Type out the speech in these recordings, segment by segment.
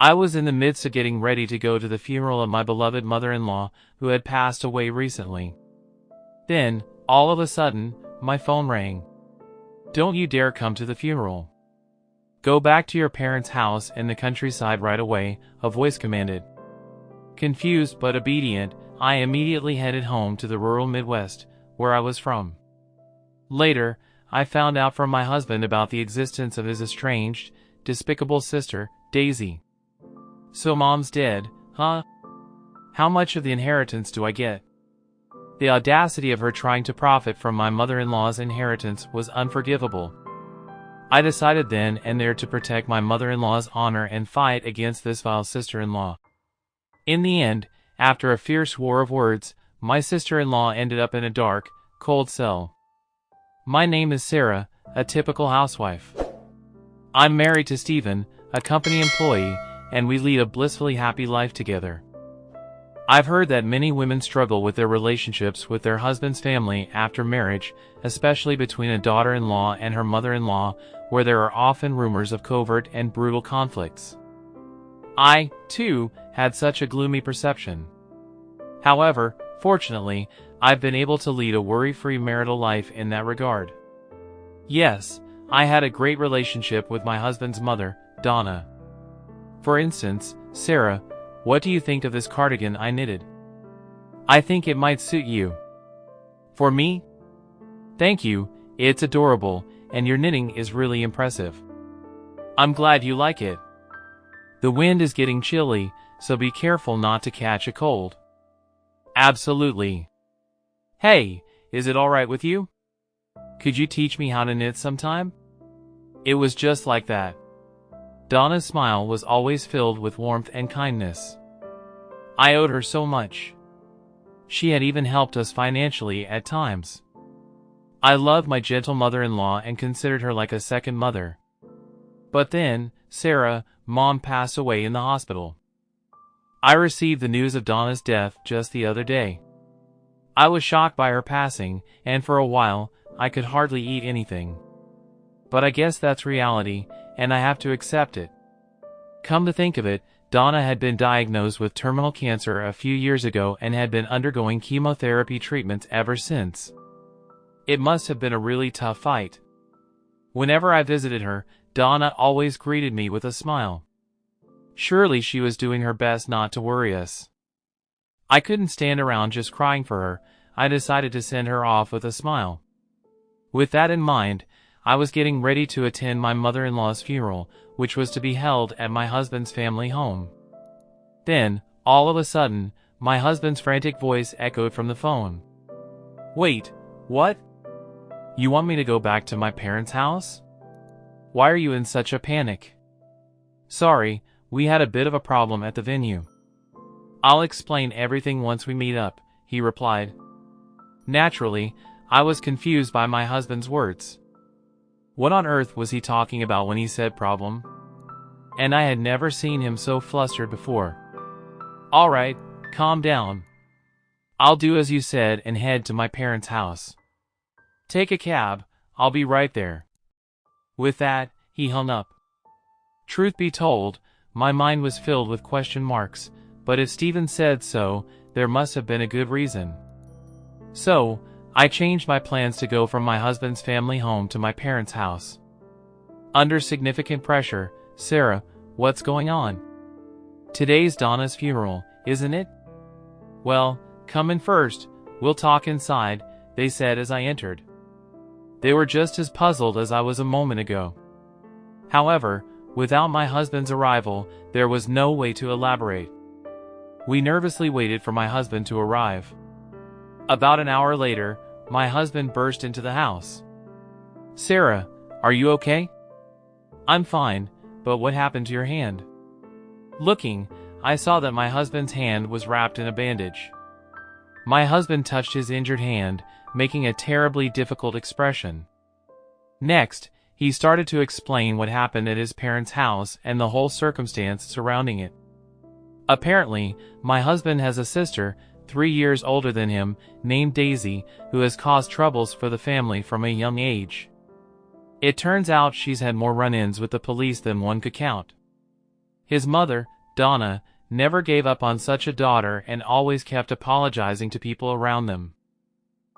I was in the midst of getting ready to go to the funeral of my beloved mother-in-law who had passed away recently. Then, all of a sudden, my phone rang. "Don't you dare come to the funeral. Go back to your parents' house in the countryside right away," a voice commanded. Confused but obedient, I immediately headed home to the rural Midwest, where I was from. Later, I found out from my husband about the existence of his estranged, despicable sister, Daisy. "So Mom's dead, huh? How much of the inheritance do I get?" The audacity of her trying to profit from my mother-in-law's inheritance was unforgivable. I decided then and there to protect my mother-in-law's honor and fight against this vile sister-in-law. In the end, after a fierce war of words, my sister-in-law ended up in a dark, cold cell. My name is Sarah, a typical housewife. I'm married to Stephen, a company employee, and we lead a blissfully happy life together. I've heard that many women struggle with their relationships with their husband's family after marriage, especially between a daughter-in-law and her mother-in-law, where there are often rumors of covert and brutal conflicts. I, too, had such a gloomy perception. However, fortunately, I've been able to lead a worry-free marital life in that regard. Yes, I had a great relationship with my husband's mother, Donna. For instance, "Sarah, what do you think of this cardigan I knitted? I think it might suit you." "For me? Thank you, it's adorable, and your knitting is really impressive. I'm glad you like it. The wind is getting chilly, so be careful not to catch a cold." "Absolutely. Hey, is it alright with you? Could you teach me how to knit sometime?" It was just like that. Donna's smile was always filled with warmth and kindness. I owed her so much. She had even helped us financially at times. I loved my gentle mother-in-law and considered her like a second mother. But then, Sarah, Mom passed away in the hospital. I received the news of Donna's death just the other day. I was shocked by her passing, and for a while, I could hardly eat anything. But I guess that's reality, and I have to accept it. Come to think of it, Donna had been diagnosed with terminal cancer a few years ago and had been undergoing chemotherapy treatments ever since. It must have been a really tough fight. Whenever I visited her, Donna always greeted me with a smile. Surely she was doing her best not to worry us. I couldn't stand around just crying for her. I decided to send her off with a smile. With that in mind, I was getting ready to attend my mother-in-law's funeral, which was to be held at my husband's family home. Then, all of a sudden, my husband's frantic voice echoed from the phone. "Wait, what? You want me to go back to my parents' house? Why are you in such a panic?" "Sorry, we had a bit of a problem at the venue." "I'll explain everything once we meet up," he replied. Naturally, I was confused by my husband's words. What on earth was he talking about when he said problem? And I had never seen him so flustered before. "All right, calm down. I'll do as you said and head to my parents' house. Take a cab, I'll be right there." With that, he hung up. Truth be told, my mind was filled with question marks, but if Stephen said so, there must have been a good reason. So, I changed my plans to go from my husband's family home to my parents' house. Under significant pressure, "Sarah, what's going on? Today's Donna's funeral, isn't it?" "Well, come in first, we'll talk inside," they said as I entered. They were just as puzzled as I was a moment ago. However, without my husband's arrival, there was no way to elaborate. We nervously waited for my husband to arrive. About an hour later, my husband burst into the house. "Sarah, are you okay?" "I'm fine, but what happened to your hand?" Looking, I saw that my husband's hand was wrapped in a bandage. My husband touched his injured hand, making a terribly difficult expression. Next, he started to explain what happened at his parents' house and the whole circumstance surrounding it. Apparently, my husband has a sister, 3 years older than him, named Daisy, who has caused troubles for the family from a young age. It turns out she's had more run-ins with the police than one could count. His mother, Donna, never gave up on such a daughter and always kept apologizing to people around them.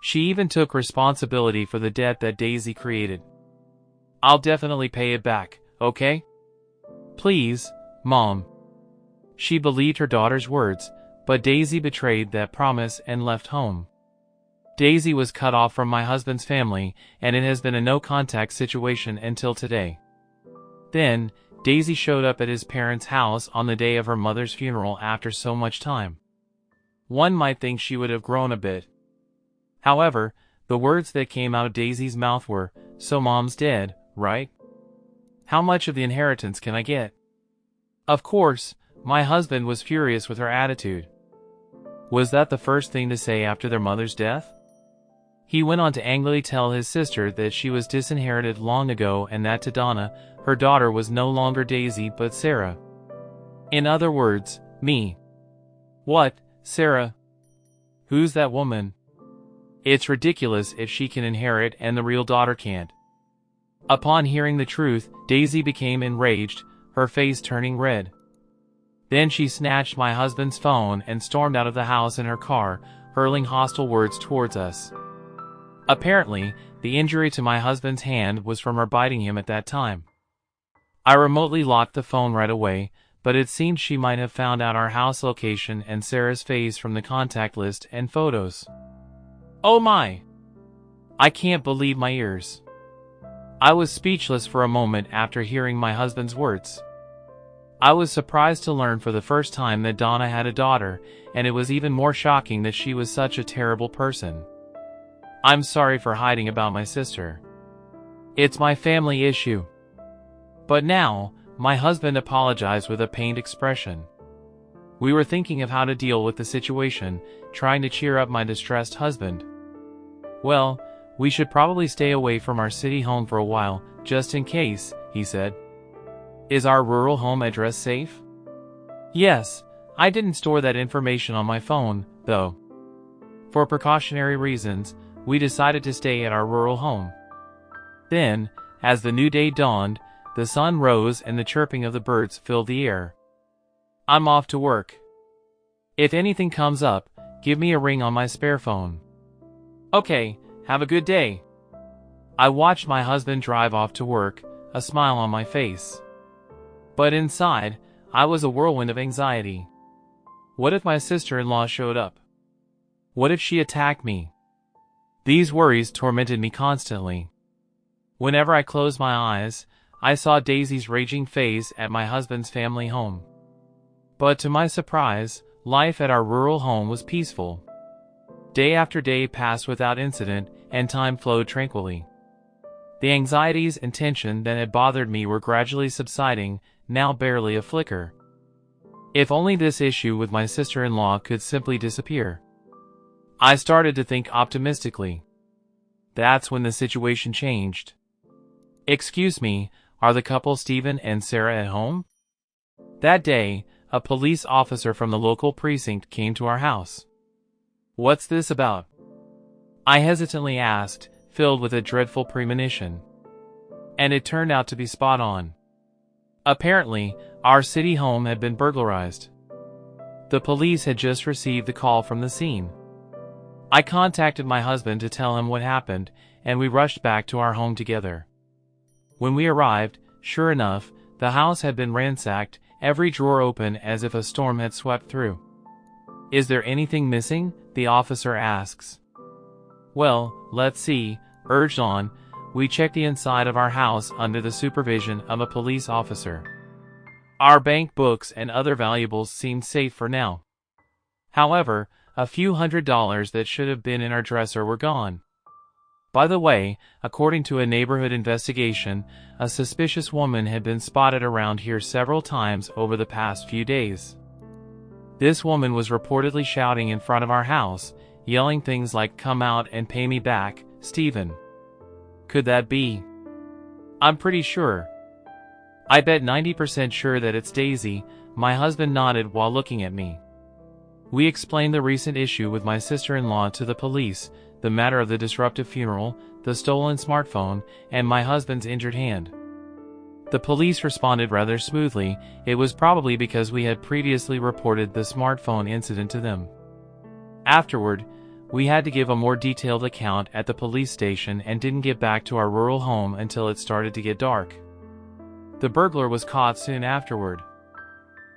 She even took responsibility for the debt that Daisy created. "I'll definitely pay it back, okay? Please, Mom." She believed her daughter's words, but Daisy betrayed that promise and left home. Daisy was cut off from my husband's family, and it has been a no-contact situation until today. Then, Daisy showed up at his parents' house on the day of her mother's funeral after so much time. One might think she would have grown a bit. However, the words that came out of Daisy's mouth were, "So Mom's dead, right? How much of the inheritance can I get?" Of course, my husband was furious with her attitude. Was that the first thing to say after their mother's death? He went on to angrily tell his sister that she was disinherited long ago and that to Donna, her daughter was no longer Daisy but Sarah. In other words, me. What, Sarah? Who's that woman? It's ridiculous if she can inherit and the real daughter can't. Upon hearing the truth, Daisy became enraged, her face turning red. Then she snatched my husband's phone and stormed out of the house in her car, hurling hostile words towards us. Apparently, the injury to my husband's hand was from her biting him at that time. I remotely locked the phone right away, but it seemed she might have found out our house location and Sarah's face from the contact list and photos. Oh my! I can't believe my ears. I was speechless for a moment after hearing my husband's words. I was surprised to learn for the first time that Donna had a daughter, and it was even more shocking that she was such a terrible person. I'm sorry for hiding about my sister. It's my family issue. But now, my husband apologized with a pained expression. We were thinking of how to deal with the situation, trying to cheer up my distressed husband. Well, we should probably stay away from our city home for a while, just in case, he said. Is our rural home address safe? Yes, I didn't store that information on my phone, though. For precautionary reasons, we decided to stay at our rural home. Then, as the new day dawned, the sun rose and the chirping of the birds filled the air. I'm off to work. If anything comes up, give me a ring on my spare phone. Okay, have a good day. I watched my husband drive off to work, a smile on my face. But inside, I was a whirlwind of anxiety. What if my sister-in-law showed up? What if she attacked me? These worries tormented me constantly. Whenever I closed my eyes, I saw Daisy's raging face at my husband's family home. But to my surprise, life at our rural home was peaceful. Day after day passed without incident, and time flowed tranquilly. The anxieties and tension that had bothered me were gradually subsiding, now barely a flicker. If only this issue with my sister-in-law could simply disappear. I started to think optimistically. That's when the situation changed. Excuse me, are the couple Stephen and Sarah at home? That day, a police officer from the local precinct came to our house. What's this about? I hesitantly asked, filled with a dreadful premonition. And it turned out to be spot on. Apparently, our city home had been burglarized. The police had just received the call from the scene. I contacted my husband to tell him what happened, and we rushed back to our home together. When we arrived, sure enough, the house had been ransacked, every drawer open as if a storm had swept through. Is there anything missing? The officer asks. Well, let's see, urged on. We checked the inside of our house under the supervision of a police officer. Our bank books and other valuables seemed safe for now. However, a few $100s that should have been in our dresser were gone. By the way, according to a neighborhood investigation, a suspicious woman had been spotted around here several times over the past few days. This woman was reportedly shouting in front of our house, yelling things like, "Come out and pay me back, Stephen." Could that be? I'm pretty sure. I bet 90% sure that it's Daisy. My husband nodded while looking at me. We explained the recent issue with my sister-in-law to the police, the matter of the disruptive funeral, the stolen smartphone, and my husband's injured hand. The police responded rather smoothly. It was probably because we had previously reported the smartphone incident to them. Afterward, we had to give a more detailed account at the police station and didn't get back to our rural home until it started to get dark. The burglar was caught soon afterward.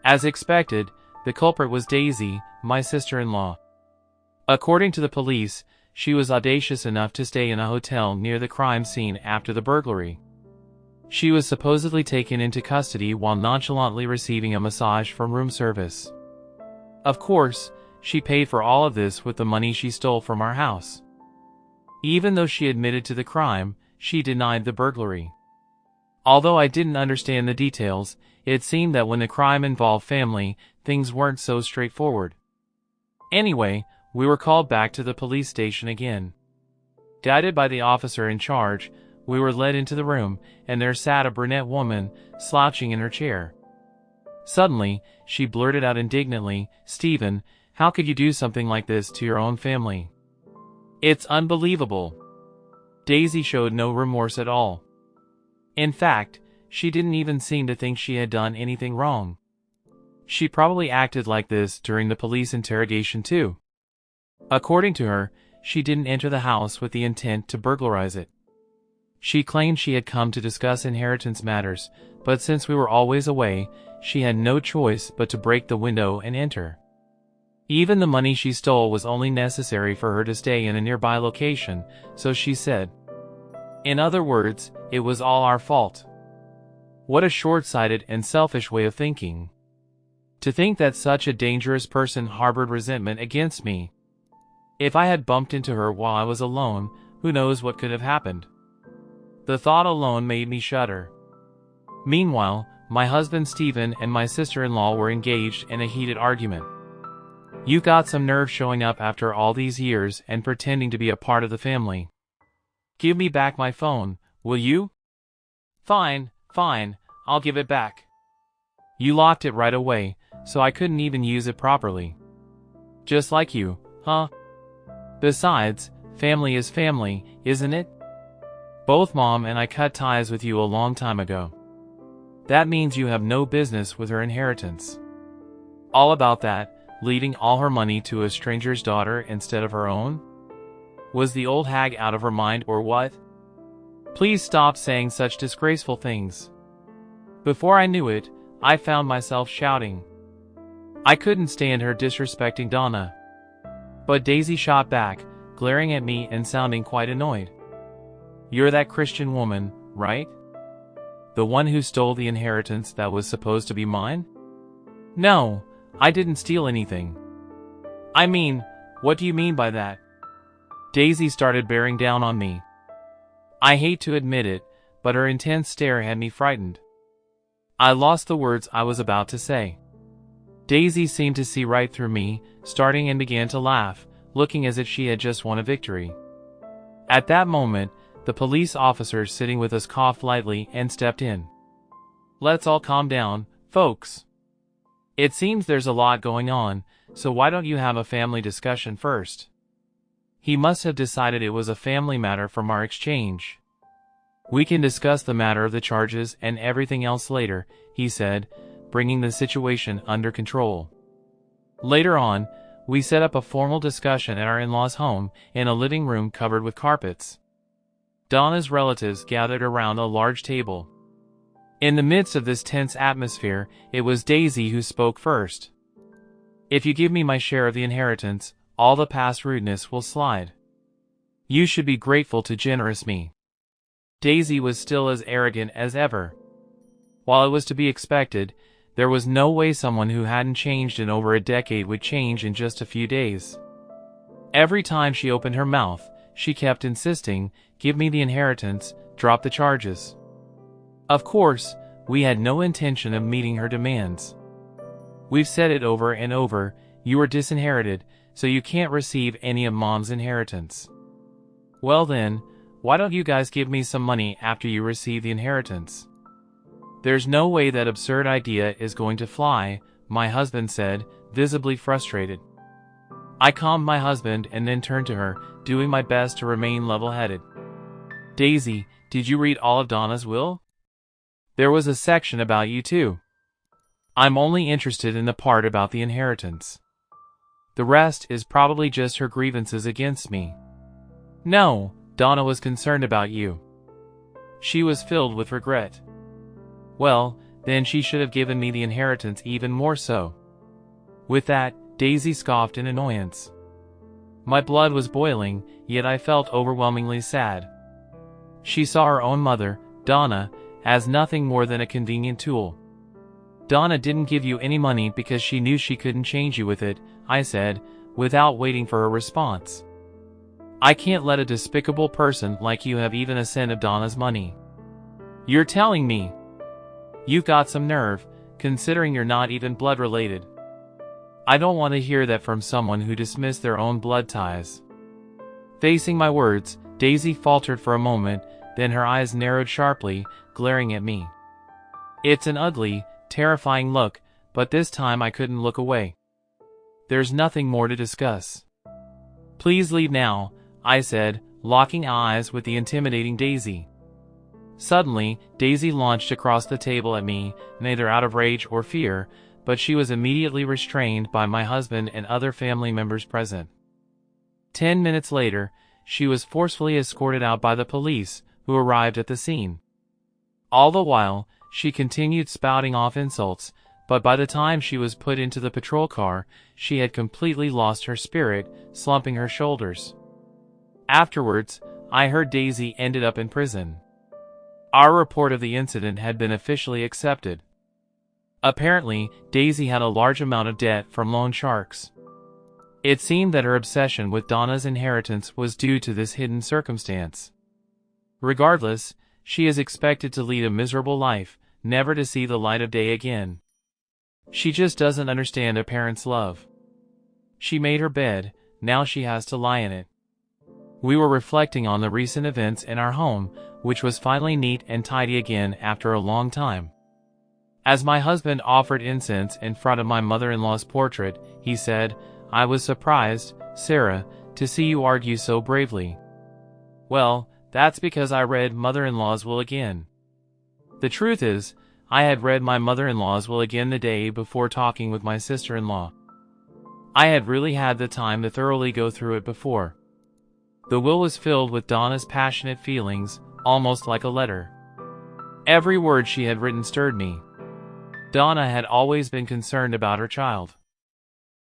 As expected, the culprit was Daisy, my sister-in-law. According to the police, she was audacious enough to stay in a hotel near the crime scene after the burglary. She was supposedly taken into custody while nonchalantly receiving a massage from room service. Of course, she paid for all of this with the money she stole from our house. Even though she admitted to the crime, she denied the burglary. Although I didn't understand the details, it seemed that when the crime involved family, things weren't so straightforward. Anyway, we were called back to the police station again. Guided by the officer in charge, we were led into the room, and there sat a brunette woman, slouching in her chair. Suddenly, she blurted out indignantly, "Stephen, how could you do something like this to your own family? It's unbelievable." Daisy showed no remorse at all. In fact, she didn't even seem to think she had done anything wrong. She probably acted like this during the police interrogation too. According to her, she didn't enter the house with the intent to burglarize it. She claimed she had come to discuss inheritance matters, but since we were always away, she had no choice but to break the window and enter. Even the money she stole was only necessary for her to stay in a nearby location, so she said. In other words, it was all our fault. What a short-sighted and selfish way of thinking. To think that such a dangerous person harbored resentment against me. If I had bumped into her while I was alone, who knows what could have happened. The thought alone made me shudder. Meanwhile, my husband Stephen and my sister-in-law were engaged in a heated argument. "You've got some nerve showing up after all these years and pretending to be a part of the family. Give me back my phone, will you?" Fine, I'll give it back. You locked it right away, so I couldn't even use it properly. Just like you, huh? Besides, family is family, isn't it? Both Mom and I cut ties with you a long time ago. That means you have no business with her inheritance. All about that, leaving all her money to a stranger's daughter instead of her own? Was the old hag out of her mind or what? Please stop saying such disgraceful things. Before I knew it, I found myself shouting. I couldn't stand her disrespecting Donna. But Daisy shot back, glaring at me and sounding quite annoyed. You're that Christian woman, right? The one who stole the inheritance that was supposed to be mine? No, I didn't steal anything. I mean, what do you mean by that? Daisy started bearing down on me. I hate to admit it, but her intense stare had me frightened. I lost the words I was about to say. Daisy seemed to see right through me, starting and began to laugh, looking as if she had just won a victory. At that moment, the police officer sitting with us coughed lightly and stepped in. Let's all calm down, folks. It seems there's a lot going on, so why don't you have a family discussion first? He must have decided it was a family matter from our exchange. We can discuss the matter of the charges and everything else later, he said, bringing the situation under control. Later on, we set up a formal discussion at our in-laws' home in a living room covered with carpets. Donna's relatives gathered around a large table. In the midst of this tense atmosphere, it was Daisy who spoke first. If you give me my share of the inheritance, all the past rudeness will slide. You should be grateful to generous me. Daisy was still as arrogant as ever. While it was to be expected, there was no way someone who hadn't changed in over a decade would change in just a few days. Every time she opened her mouth, she kept insisting, give me the inheritance, drop the charges. Of course, we had no intention of meeting her demands. We've said it over and over, you are disinherited, so you can't receive any of Mom's inheritance. Well then, why don't you guys give me some money after you receive the inheritance? There's no way that absurd idea is going to fly, my husband said, visibly frustrated. I calmed my husband and then turned to her, doing my best to remain level-headed. Daisy, did you read all of Donna's will? There was a section about you too. I'm only interested in the part about the inheritance. The rest is probably just her grievances against me. No, Donna was concerned about you. She was filled with regret. Well, then she should have given me the inheritance even more so. With that, Daisy scoffed in annoyance. My blood was boiling, yet I felt overwhelmingly sad. She saw her own mother, Donna, as nothing more than a convenient tool. Donna didn't give you any money because she knew she couldn't change you with it, I said, without waiting for a response. I can't let a despicable person like you have even a cent of Donna's money. You're telling me? You've got some nerve, considering you're not even blood related. I don't want to hear that from someone who dismissed their own blood ties. Facing my words, Daisy faltered for a moment, then her eyes narrowed sharply, glaring at me. It's an ugly, terrifying look, but this time I couldn't look away. There's nothing more to discuss. Please leave now, I said, locking eyes with the intimidating Daisy. Suddenly, Daisy launched across the table at me, neither out of rage or fear, but she was immediately restrained by my husband and other family members present. 10 minutes later, she was forcefully escorted out by the police, who arrived at the scene. All the while, she continued spouting off insults, but by the time she was put into the patrol car, she had completely lost her spirit, slumping her shoulders. Afterwards, I heard Daisy ended up in prison. Our report of the incident had been officially accepted. Apparently, Daisy had a large amount of debt from loan sharks. It seemed that her obsession with Donna's inheritance was due to this hidden circumstance. Regardless, she is expected to lead a miserable life, never to see the light of day again. She just doesn't understand a parent's love. She made her bed, now she has to lie in it. We were reflecting on the recent events in our home, which was finally neat and tidy again after a long time. As my husband offered incense in front of my mother-in-law's portrait, he said, "I was surprised, Sarah, to see you argue so bravely." Well, that's because I read Mother-in-Law's Will again. The truth is, I had read my mother-in-law's will again the day before talking with my sister-in-law. I had really had the time to thoroughly go through it before. The will was filled with Donna's passionate feelings, almost like a letter. Every word she had written stirred me. Donna had always been concerned about her child.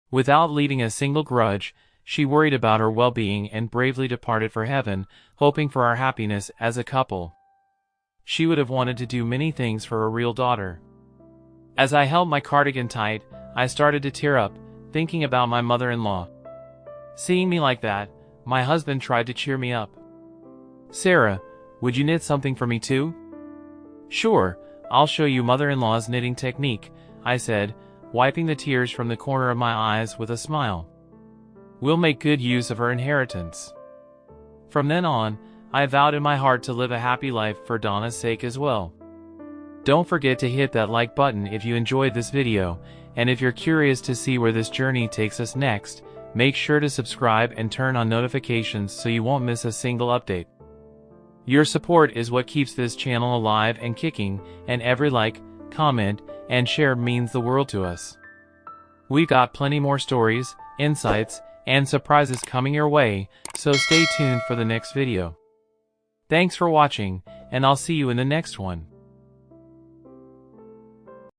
Without leaving a single grudge, she worried about her well-being and bravely departed for heaven, hoping for our happiness as a couple. She would have wanted to do many things for a real daughter. As I held my cardigan tight, I started to tear up, thinking about my mother-in-law. Seeing me like that, my husband tried to cheer me up. "Sarah, would you knit something for me too?" "Sure, I'll show you mother-in-law's knitting technique," I said, wiping the tears from the corner of my eyes with a smile. "We'll make good use of her inheritance." From then on, I vowed in my heart to live a happy life for Donna's sake as well. Don't forget to hit that like button if you enjoyed this video, and if you're curious to see where this journey takes us next, make sure to subscribe and turn on notifications so you won't miss a single update. Your support is what keeps this channel alive and kicking, and every like, comment, and share means the world to us. We've got plenty more stories, insights, and surprises coming your way, so stay tuned for the next video. Thanks for watching, and I'll see you in the next one.